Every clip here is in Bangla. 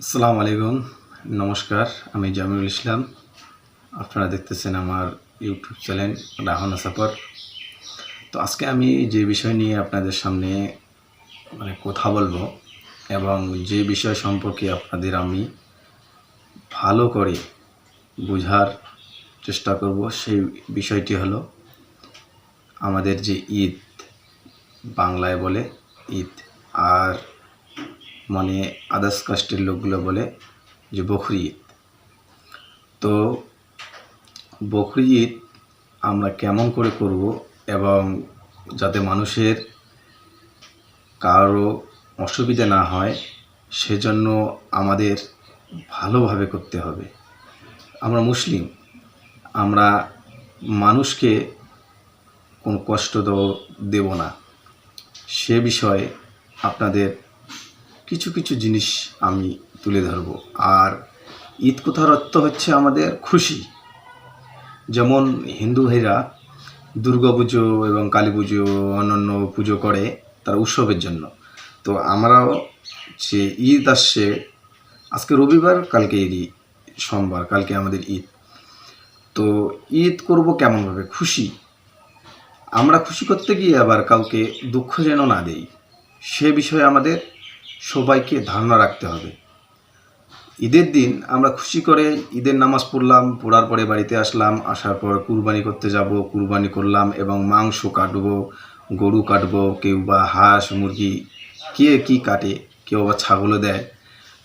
আসসালামু আলাইকুম, নমস্কার। আমি জামিউল ইসলাম। আপনারা দেখতেছেন আমার ইউটিউব চ্যানেল রাহানা সাফার। তো আজকে আমি যে বিষয় নিয়ে আপনাদের সামনে কথা বলবো এবং যে বিষয় সম্পর্কে আপনাদের আমি ভালো করে বোঝার চেষ্টা করব, সেই বিষয়টি হলো আমাদের যে ঈদ, বাংলায় বলে ঈদ, আর আদার্স কাস্টের লোকগুলো বলে যে বকরি ঈদ। তো বকরি ঈদ আমরা কেমন করে করব এবং যাতে মানুষের কারো অসুবিধা না হয় সেজন্য আমাদের ভালোভাবে করতে হবে। আমরা মুসলিম, আমরা মানুষকে কোনো কষ্ট দেব না। সে বিষয়ে আপনাদের কিছু কিছু জিনিস আমি তুলে ধরব। আর ঈদ কথার অর্থ হচ্ছে আমাদের খুশি। যেমন হিন্দু ভাইরা দুর্গা পুজো এবং কালী পুজো, অন্যান্য পুজো করে তার উৎসবের জন্য। তো আমরাও যে ঈদ আসছে, আজকে রবিবার, কালকে ঈদই সোমবার, কালকে আমাদের ঈদ। তো ঈদ করব কেমনভাবে? খুশি। আমরা খুশি করতে গিয়ে আবার কাউকে দুঃখ যেন না দেই, সে বিষয়ে আমাদের সবাইকে ধারণা রাখতে হবে। ঈদের দিন আমরা খুশি করে ঈদের নামাজ পড়লাম, পড়ার পরে বাড়িতে আসলাম, আসার পর কুরবানি করতে যাব, কুরবানি করলাম এবং মাংস কাটবো, গরু কাটবো, কেউ বা হাঁস মুরগি, কে কী কাটে, কেউ আবার ছাগলও দেয়।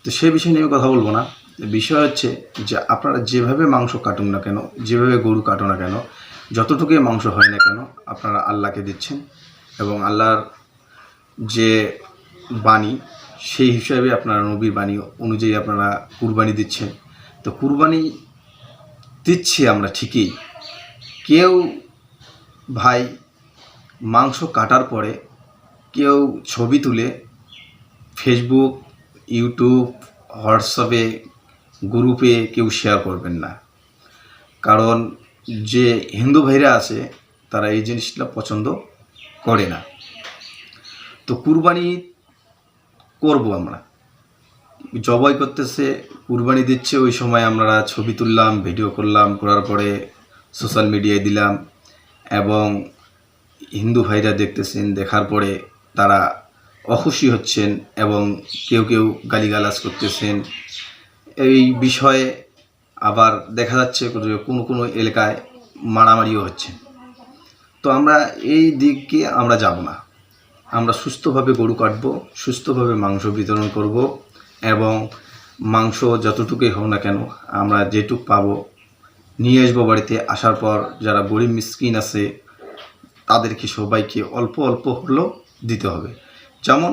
তো সে বিষয় নিয়ে কথা বলবো না। বিষয় হচ্ছে যে আপনারা যেভাবে মাংস কাটুন না কেন, যেভাবে গরু কাটো না কেন, যতটুকুই মাংস হয় না কেন, আপনারা আল্লাহকে দিচ্ছেন এবং আল্লাহর যে বাণী, সেই হিসাবে আপনারা নবীর বাণী অনুযায়ী আপনারা কুরবানি দিচ্ছেন। তো কুরবানি দিচ্ছি আমরা ঠিকই, কেউ ভাই মাংস কাটার পরে কেউ ছবি তুলে ফেসবুক, ইউটিউব, হোয়াটসঅ্যাপে, গ্রুপে কেউ শেয়ার করবেন না। কারণ যে হিন্দু ভাইরা আছে তারা এই জিনিসটা পছন্দ করে না। তো কুরবানি করব আমরা, জবাই করতেছে, কুরবানি দিচ্ছে, ওই সময় আমরা ছবি তুললাম, ভিডিও করলাম, করার পরে সোশ্যাল মিডিয়ায় দিলাম এবং হিন্দু ভাইরা দেখতেছেন, দেখার পরে তারা অখুশি হচ্ছেন এবং কেউ কেউ গালিগালাজ করতেছেন। এই বিষয়ে আবার দেখা যাচ্ছে কোনো কোনো এলাকায় মারামারিও হচ্ছে। তো আমরা এই দিকে আমরা যাব না। আমরা সুস্থভাবে গরু কাটবো, সুস্থভাবে মাংস বিতরণ করব এবং মাংস যতটুকুই হোক না কেন আমরা যেটুক পাবো নিয়ে আসবো বাড়িতে। আসার পর যারা গরিব মিসকিন আছে তাদেরকে সবাইকে অল্প অল্প হলেও দিতে হবে। যেমন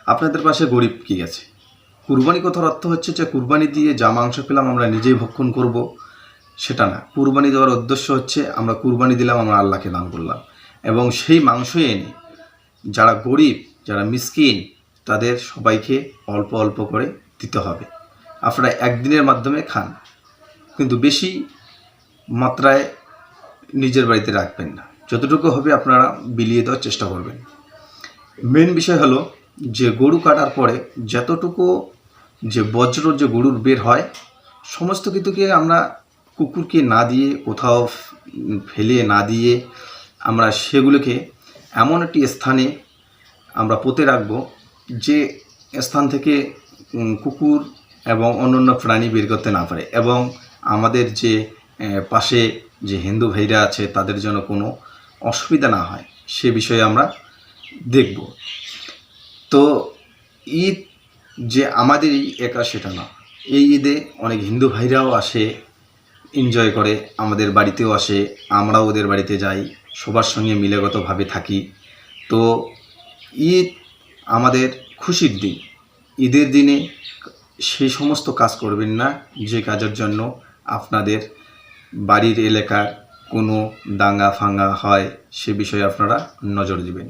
আপনাদের পাশে গরিব কি আছে? কুরবানি কথার অর্থ হচ্ছে যে কুরবানি দিয়ে যা মাংস পেলাম আমরা নিজেই ভক্ষণ করব, সেটা না। কুরবানি দেওয়ার উদ্দেশ্য হচ্ছে আমরা কুরবানি দিলাম, আমরা আল্লাহকে দান করলাম এবং সেই মাংস এনে যারা গরিব, যারা মিসকিন, তাদের সবাইকে অল্প অল্প করে দিতে হবে। আপনারা একদিনের মাধ্যমে খান, কিন্তু বেশি মাত্রায় নিজের বাড়িতে রাখবেন না। যতটুকু হবে আপনারা বিলিয়ে দেওয়ার চেষ্টা করবেন। মেন বিষয় হলো যে গরু কাটার পরে যতটুকু যে বজ্র যে গরুর বের হয়, সমস্ত কিছুকে আমরা কুকুরকে না দিয়ে, কোথাও ফেলে না দিয়ে, আমরা সেগুলোকে এমন একটি স্থানে আমরা পুঁতে রাখবো যে স্থান থেকে কুকুর এবং অন্যান্য প্রাণী বের করতে না পারে এবং আমাদের যে পাশে যে হিন্দু ভাইরা আছে তাদের জন্য কোনো অসুবিধা না হয়, সে বিষয়ে আমরা দেখব। তো ঈদ যে আমাদেরই একা সেটা না, এই ঈদে অনেক হিন্দু ভাইরাও আসে, এনজয় করে, আমাদের বাড়িতেও আসে, আমরাও ওদের বাড়িতে যাই, সবার সঙ্গে মিলেগতভাবে থাকি। তো ঈদ আমাদের খুশির দিন। ঈদের দিনে সেই সমস্ত কাজ করবেন না যে কাজের জন্য আপনাদের বাড়ির এলাকার কোনো দাঙ্গা ফাঙ্গা হয়, সে বিষয়ে আপনারা নজর দিবেন।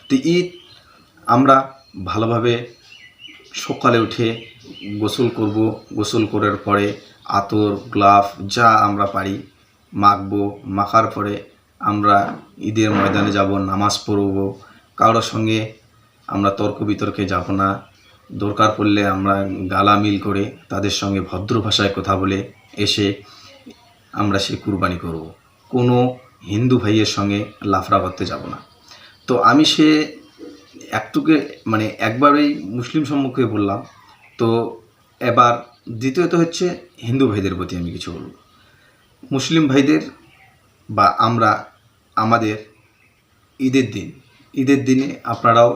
তো ঈদ আমরা ভালোভাবে সকালে উঠে গোসল করব, গোসল করার পরে আতর, গ্লাভ যা আমরা পারি মাখবো, মাখার পরে আমরা ঈদের ময়দানে যাব, নামাজ পড়ব। কারোর সঙ্গে আমরা তর্ক বিতর্কে যাব না, দরকার পড়লে আমরা গালামিল করে তাদের সঙ্গে ভদ্র ভাষায় কথা বলে এসে আমরা সেই কুরবানি করব। কোনো হিন্দু ভাইয়ের সঙ্গে লাফড়া করতে যাব না। তো আমি সে একটুকে মানে একবারেই মুসলিম সম্মুখে বললাম। তো এবার দ্বিতীয়ত হচ্ছে হিন্দু ভাইদের প্রতি আমি কিছু বলব। মুসলিম ভাইদের বা আমরা আমাদের ঈদের দিনে আপনারাও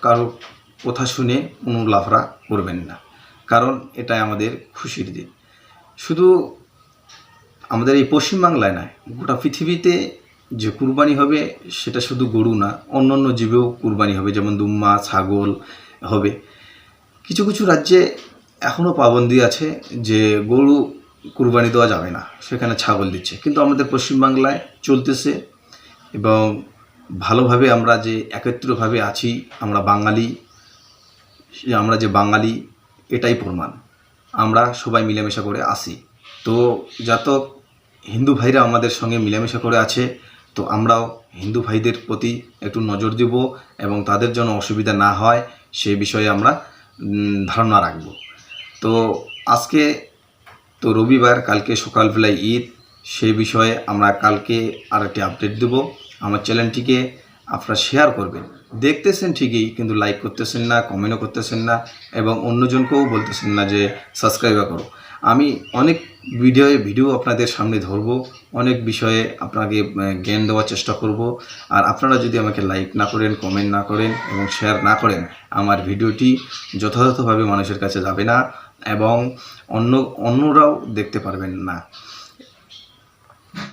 কারো কথা শুনে কোনো লাফড়া করবেন না, কারণ এটাই আমাদের খুশির দিন। শুধু আমাদের এই পশ্চিমবাংলায় নয়, গোটা পৃথিবীতে যে কুরবানি হবে সেটা শুধু গরু না, অন্য অন্য জীবেও কুরবানি হবে, যেমন দুম্বা, ছাগল হবে। কিছু কিছু রাজ্যে এখনও পাবন্দি আছে যে গরু কুরবানি দেওয়া যাবে না, সেখানে ছাগল দিচ্ছে, কিন্তু আমাদের পশ্চিমবাংলায় চলতেছে। এবং ভালোভাবে আমরা যে একত্রভাবে আছি, আমরা যে বাঙালি এটাই প্রমাণ। আমরা সবাই মিলেমিশা করে আসি। তো যত হিন্দু ভাইরা আমাদের সঙ্গে মিলেমিশা করে আছে, তো আমরাও হিন্দু ভাইদের প্রতি একটু নজর দেব এবং তাদের জন্য অসুবিধা না হয় সে বিষয়ে আমরা ধারণা রাখব। তো আজকে তো রবিবার, কালকে সকালবেলায় ঈদ, সে বিষয়ে আমরা কালকে আর একটি আপডেট দেব। আমার চ্যানেলটিকে আপনারা শেয়ার করবেন। দেখতেছেন ঠিকই, কিন্তু লাইক করতেছেন না, কমেন্টও করতেছেন না, এবং অন্যজনকেও বলতেছেন না যে সাবস্ক্রাইব করো। আমি অনেক ভিডিও আপনাদের সামনে ধরবো, অনেক বিষয়ে আপনাকে জ্ঞান দেওয়ার চেষ্টা করব। আর আপনারা যদি আমাকে লাইক না করেন, কমেন্ট না করেন এবং শেয়ার না করেন, আমার ভিডিওটি যথাযথভাবে মানুষের কাছে যাবে না এবং অন্যরাও দেখতে পারবেন না।